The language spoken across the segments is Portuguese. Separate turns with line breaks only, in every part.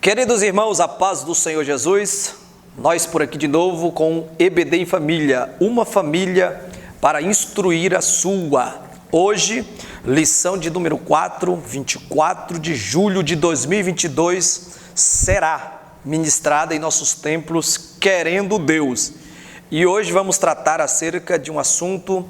Queridos irmãos, a paz do Senhor Jesus, nós por aqui de novo com EBD em Família, uma família para instruir a sua. Hoje, lição de número 4, 24 de julho de 2022, será ministrada em nossos templos, querendo Deus. E hoje vamos tratar acerca de um assunto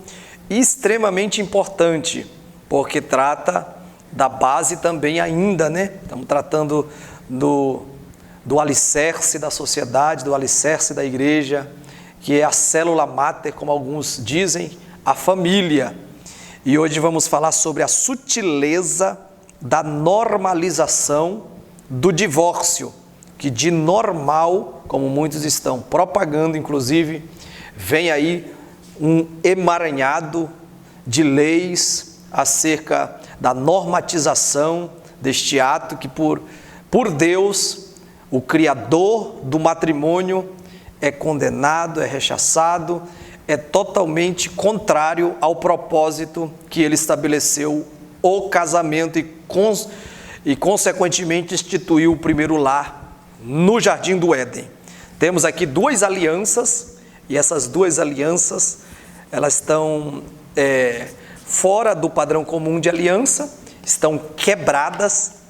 extremamente importante, porque trata da base também ainda, né? Estamos tratando do alicerce da sociedade, do alicerce da igreja, que é a célula máter, como alguns dizem, a família. E hoje vamos falar sobre a sutileza da normalização do divórcio, que de normal, como muitos estão propagando, inclusive, vem aí um emaranhado de leis acerca da normatização deste ato que por Deus, o Criador do matrimônio, é condenado, é rechaçado, é totalmente contrário ao propósito que ele estabeleceu, o casamento e consequentemente instituiu o primeiro lar no Jardim do Éden. Temos aqui duas alianças, e essas duas alianças, elas estão fora do padrão comum de aliança, estão quebradas.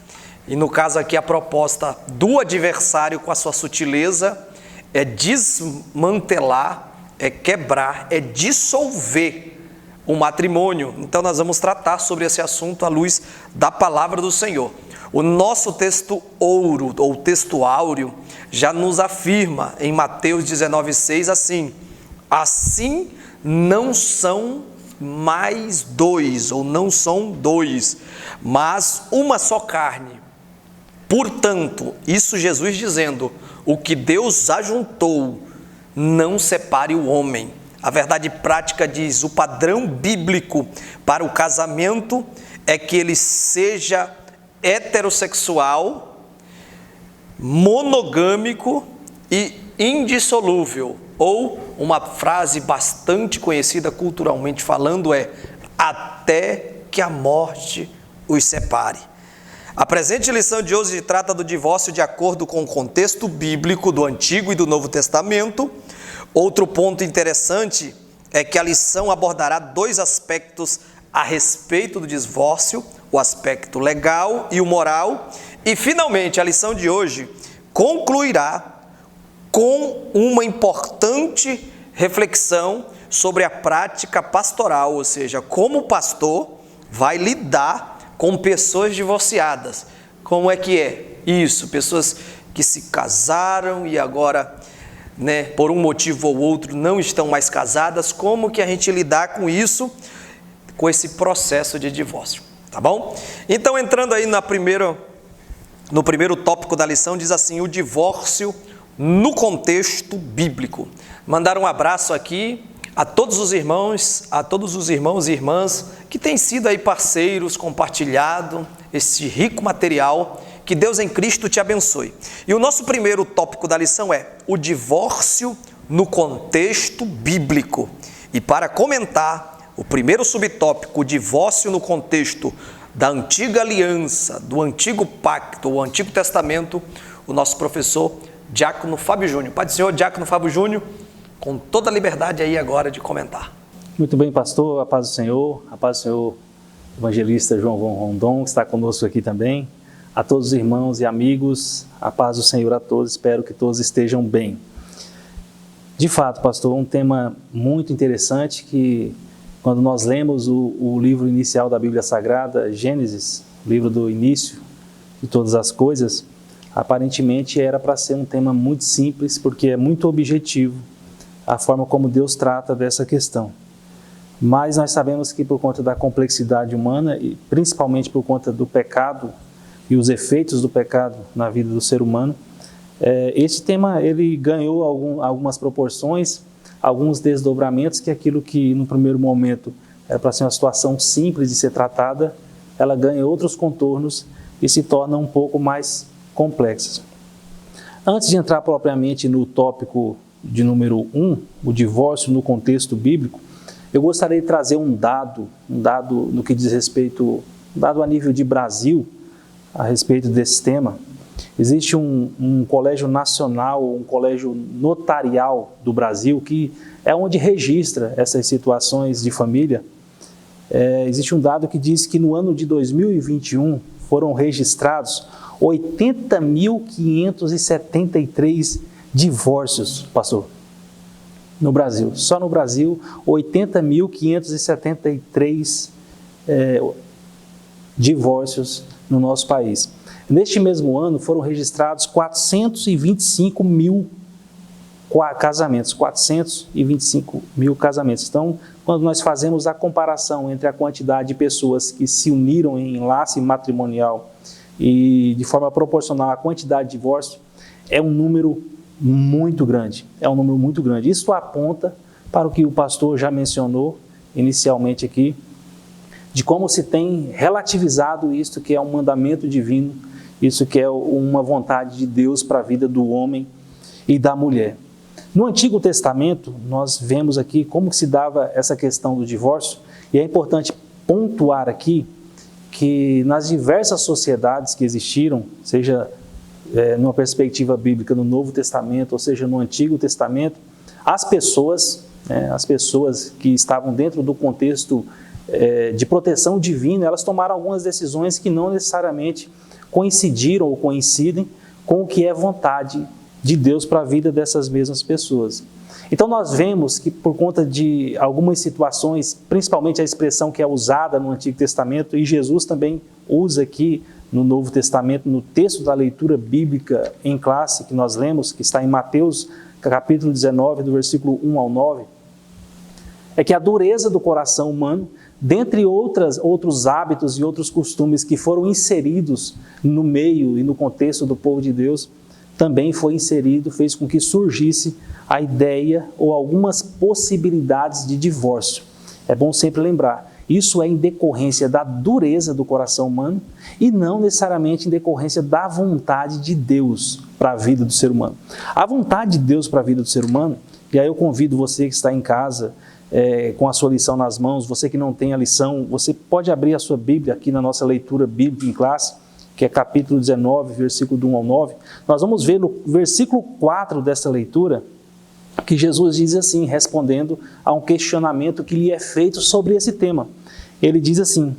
E no caso aqui a proposta do adversário com a sua sutileza é desmantelar, é quebrar, é dissolver o matrimônio. Então nós vamos tratar sobre esse assunto à luz da palavra do Senhor. O nosso texto ouro, ou texto áureo, já nos afirma em Mateus 19,6 assim: assim não são mais dois, ou não são dois, mas uma só carne. Portanto, isso Jesus dizendo, o que Deus ajuntou, não separe o homem. A verdade prática diz, o padrão bíblico para o casamento é que ele seja heterossexual, monogâmico e indissolúvel. Ou, uma frase bastante conhecida culturalmente falando é, até que a morte os separe. A presente lição de hoje trata do divórcio de acordo com o contexto bíblico do Antigo e do Novo Testamento. Outro ponto interessante é que a lição abordará dois aspectos a respeito do divórcio, o aspecto legal e o moral. E, finalmente, a lição de hoje concluirá com uma importante reflexão sobre a prática pastoral, ou seja, como o pastor vai lidar com pessoas divorciadas. Como é que é isso? Pessoas que se casaram e agora, por um motivo ou outro, não estão mais casadas. Como que a gente lidar com isso, com esse processo de divórcio, tá bom? Então, entrando aí no primeiro tópico da lição, diz assim, o divórcio no contexto bíblico. Mandar um abraço aqui a todos os irmãos e irmãs que têm sido aí parceiros, compartilhado esse rico material. Que Deus em Cristo te abençoe. E o nosso primeiro tópico da lição é o divórcio no contexto bíblico. E para comentar o primeiro subtópico, o divórcio no contexto da antiga aliança, do antigo pacto, o Antigo Testamento, o nosso professor Diácono Fábio Júnior. Pai do Senhor, Diácono Fábio Júnior, com toda a liberdade aí agora de comentar.
Muito bem, pastor, a paz do Senhor, evangelista João Von Rondon, que está conosco aqui também, a todos os irmãos e amigos, a paz do Senhor a todos, espero que todos estejam bem. De fato, pastor, um tema muito interessante que, quando nós lemos o livro inicial da Bíblia Sagrada, Gênesis, o livro do início de todas as coisas, aparentemente era para ser um tema muito simples, porque é muito objetivo a forma como Deus trata dessa questão. Mas nós sabemos que por conta da complexidade humana e principalmente por conta do pecado e os efeitos do pecado na vida do ser humano, esse tema ele ganhou algumas proporções, alguns desdobramentos, que aquilo que no primeiro momento era para ser uma situação simples de ser tratada, ela ganha outros contornos e se torna um pouco mais complexa. Antes de entrar propriamente no tópico de número 1, o divórcio no contexto bíblico, eu gostaria de trazer um dado no que diz respeito, um dado a nível de Brasil, a respeito desse tema, Existe um colégio nacional, um colégio notarial do Brasil, que é onde registra essas situações de família. Existe um dado que diz que no ano de 2021 foram registrados 80.573 divórcios, pastor, no Brasil. Só no Brasil, 80.573 divórcios no nosso país. Neste mesmo ano foram registrados 425 mil casamentos, 425 mil casamentos. Então, quando nós fazemos a comparação entre a quantidade de pessoas que se uniram em enlace matrimonial e de forma proporcional à quantidade de divórcio, é um número muito grande. É um número muito grande. Isso aponta para o que o pastor já mencionou inicialmente aqui, de como se tem relativizado isto que é um mandamento divino, isso que é uma vontade de Deus para a vida do homem e da mulher. No Antigo Testamento, nós vemos aqui como se dava essa questão do divórcio, e é importante pontuar aqui que nas diversas sociedades que existiram, seja numa perspectiva bíblica no Novo Testamento, ou seja no Antigo Testamento, as pessoas que estavam dentro do contexto de proteção divina, elas tomaram algumas decisões que não necessariamente coincidiram ou coincidem com o que é vontade de Deus para a vida dessas mesmas pessoas. Então nós vemos que por conta de algumas situações, principalmente a expressão que é usada no Antigo Testamento, e Jesus também usa aqui no Novo Testamento, no texto da leitura bíblica em classe que nós lemos, que está em Mateus capítulo 19, do versículo 1 ao 9, é que a dureza do coração humano, dentre outros hábitos e outros costumes que foram inseridos no meio e no contexto do povo de Deus, também foi inserido, fez com que surgisse a ideia ou algumas possibilidades de divórcio. É bom sempre lembrar, isso é em decorrência da dureza do coração humano e não necessariamente em decorrência da vontade de Deus para a vida do ser humano. A vontade de Deus para a vida do ser humano, e aí eu convido você que está em casa, com a sua lição nas mãos, você que não tem a lição, você pode abrir a sua Bíblia aqui na nossa leitura bíblica em classe, que é capítulo 19, versículo do 1 ao 9. Nós vamos ver no versículo 4 dessa leitura, que Jesus diz assim, respondendo a um questionamento que lhe é feito sobre esse tema. Ele diz assim: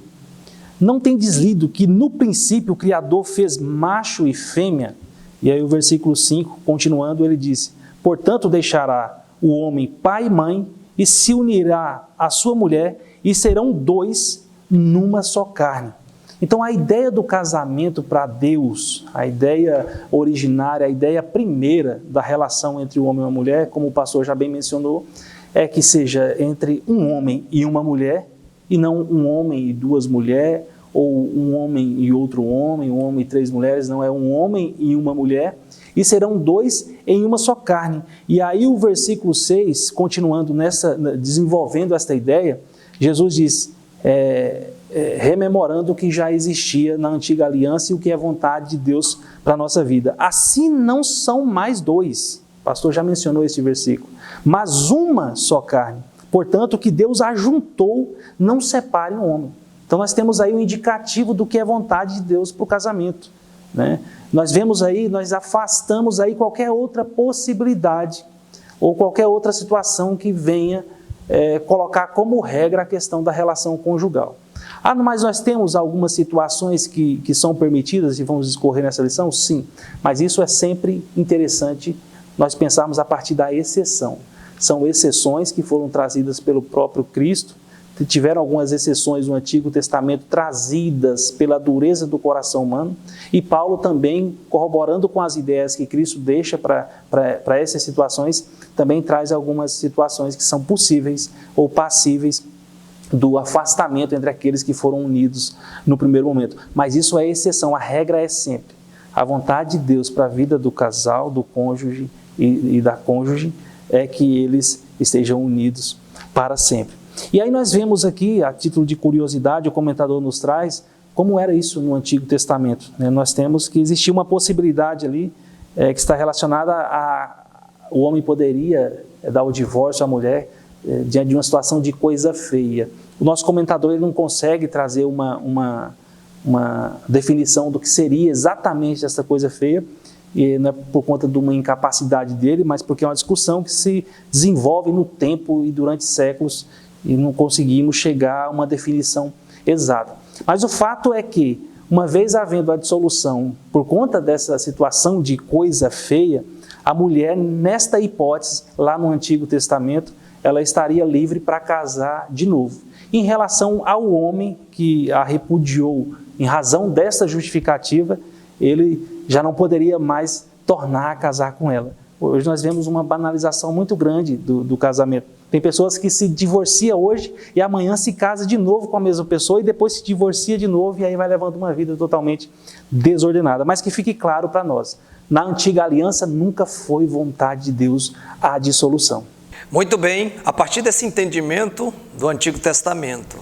não tendes lido que no princípio o Criador fez macho e fêmea? E aí o versículo 5, continuando, ele diz: portanto deixará o homem pai e mãe, e se unirá à sua mulher, e serão dois numa só carne. Então a ideia do casamento para Deus, a ideia originária, a ideia primeira da relação entre o homem e a mulher, como o pastor já bem mencionou, é que seja entre um homem e uma mulher, e não um homem e duas mulheres, ou um homem e outro homem, um homem e três mulheres, não, é um homem e uma mulher, e serão dois em uma só carne. E aí o versículo 6, continuando desenvolvendo esta ideia, Jesus diz, rememorando o que já existia na antiga aliança e o que é vontade de Deus para a nossa vida. Assim não são mais dois, o pastor já mencionou esse versículo, mas uma só carne. Portanto, o que Deus ajuntou, não separe um homem. Então nós temos aí um indicativo do que é vontade de Deus para o casamento, né? Nós vemos aí, nós afastamos aí qualquer outra possibilidade ou qualquer outra situação que venha colocar como regra a questão da relação conjugal. Mas nós temos algumas situações que são permitidas e vamos discorrer nessa lição? Sim, mas isso é sempre interessante nós pensarmos a partir da exceção. São exceções que foram trazidas pelo próprio Cristo, tiveram algumas exceções no Antigo Testamento trazidas pela dureza do coração humano, e Paulo também, corroborando com as ideias que Cristo deixa para essas situações, também traz algumas situações que são possíveis ou passíveis do afastamento entre aqueles que foram unidos no primeiro momento. Mas isso é exceção, a regra é sempre a vontade de Deus para a vida do casal, do cônjuge e da cônjuge, é que eles estejam unidos para sempre. E aí nós vemos aqui, a título de curiosidade, o comentador nos traz como era isso no Antigo Testamento, né? Nós temos que existia uma possibilidade ali que está relacionada o homem poderia dar o divórcio à mulher diante de uma situação de coisa feia. O nosso comentador ele não consegue trazer uma uma definição do que seria exatamente essa coisa feia, e não é por conta de uma incapacidade dele, mas porque é uma discussão que se desenvolve no tempo e durante séculos e não conseguimos chegar a uma definição exata. Mas o fato é que, uma vez havendo a dissolução por conta dessa situação de coisa feia, a mulher, nesta hipótese, lá no Antigo Testamento, ela estaria livre para casar de novo. Em relação ao homem que a repudiou em razão dessa justificativa, ele já não poderia mais tornar a casar com ela. Hoje nós vemos uma banalização muito grande do casamento. Tem pessoas que se divorciam hoje e amanhã se casa de novo com a mesma pessoa e depois se divorcia de novo e aí vai levando uma vida totalmente desordenada. Mas que fique claro para nós, na antiga aliança nunca foi vontade de Deus a dissolução.
Muito bem, a partir desse entendimento do Antigo Testamento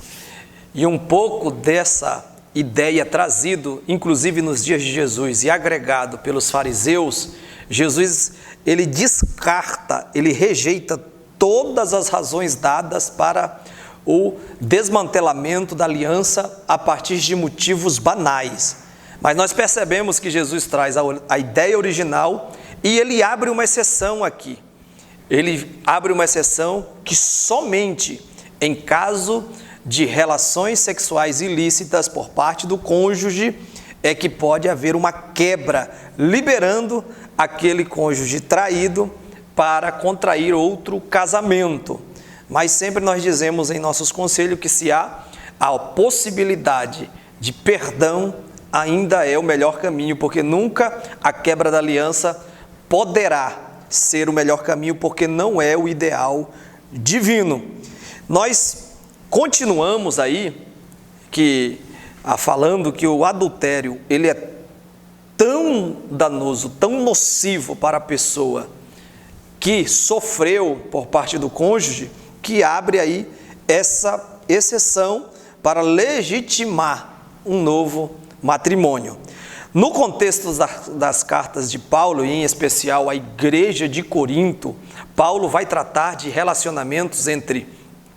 e um pouco dessa ideia trazido, inclusive nos dias de Jesus e agregado pelos fariseus, Jesus, ele descarta, ele rejeita todas as razões dadas para o desmantelamento da aliança a partir de motivos banais. Mas nós percebemos que Jesus traz a ideia original e ele abre uma exceção aqui. Ele abre uma exceção que somente em caso de relações sexuais ilícitas por parte do cônjuge é que pode haver uma quebra, liberando aquele cônjuge traído para contrair outro casamento. Mas sempre nós dizemos em nossos conselhos que se há a possibilidade de perdão, ainda é o melhor caminho, porque nunca a quebra da aliança poderá ser o melhor caminho, porque não é o ideal divino. Nós continuamos aí falando que o adultério ele é tão danoso, tão nocivo para a pessoa que sofreu por parte do cônjuge, que abre aí essa exceção para legitimar um novo matrimônio. No contexto das cartas de Paulo, e em especial a igreja de Corinto, Paulo vai tratar de relacionamentos entre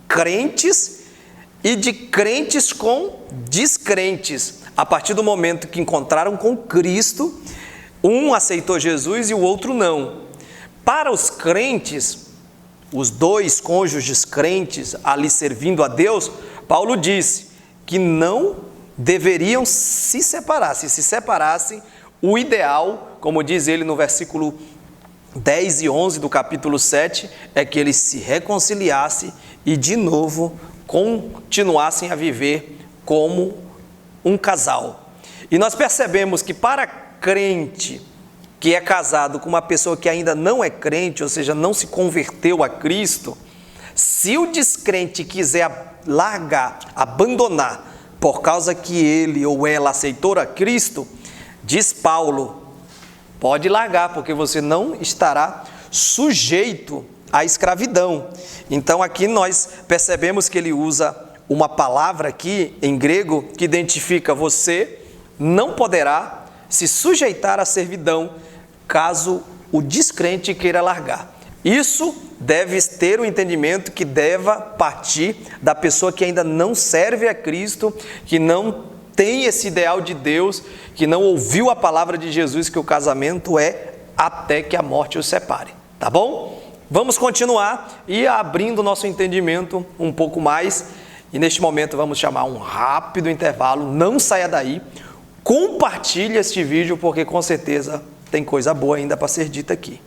crentes e de crentes com descrentes. A partir do momento que encontraram com Cristo, um aceitou Jesus e o outro não. Para os crentes, os dois cônjuges crentes ali servindo a Deus, Paulo disse que não deveriam se separar. Se separassem, o ideal, como diz ele no versículo 10 e 11 do capítulo 7, é que eles se reconciliassem e de novo continuassem a viver como um casal. E nós percebemos que para crente que é casado com uma pessoa que ainda não é crente, ou seja, não se converteu a Cristo, se o descrente quiser largar, abandonar, por causa que ele ou ela aceitou a Cristo, diz Paulo, pode largar, porque você não estará sujeito à escravidão. Então aqui nós percebemos que ele usa uma palavra aqui em grego que identifica você não poderá se sujeitar à servidão caso o descrente queira largar. Isso deve ter um entendimento que deva partir da pessoa que ainda não serve a Cristo, que não tem esse ideal de Deus, que não ouviu a palavra de Jesus, que o casamento é até que a morte os separe. Tá bom? Vamos continuar e abrindo nosso entendimento um pouco mais. E neste momento vamos chamar um rápido intervalo. Não saia daí. Compartilhe este vídeo, porque com certeza tem coisa boa ainda para ser dita aqui.